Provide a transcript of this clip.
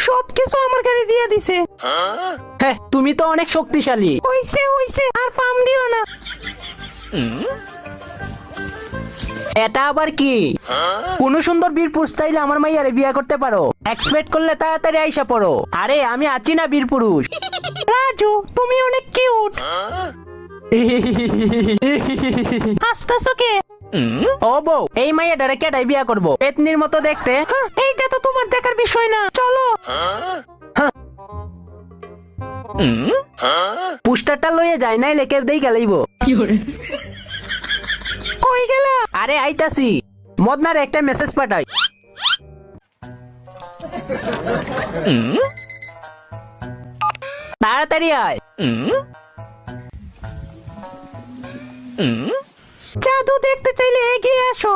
সবকিছু আমার গাড়ি দিয়ে দিছে। হ্যাঁ, তুমি তো অনেক শক্তিশালী। হইছে আর ফার্ম দিও না। এটা আবার কি? কোন সুন্দর বীরপুরুষ চাইলে আমার মাইয়ারে বিয়ে করতে পারো। এক্সপেক্ট করলে তাড়াতাড়ি আইসা পড়ো। আরে আমি আছি না বীরপুরুষ। রাজু তুমি অনেক কিউট। হাসতেছো কে? ও বউ, এই মাইয়াটারে কেটাই বিয়া করবো? পেতনির মতো দেখতে। এইটা তো তোমার দেখার বিষয় না, চলো। পুস্টারটা লইয়ে যায় নাই লেকের দেই গেলাইব। কই গেলা? আরে আইতাছি। মদনার একটা মেসেজ পাঠাই। তাড়াতাড়ি আয়। জাদু দেখতে চাইলে এগিয়ে আসো।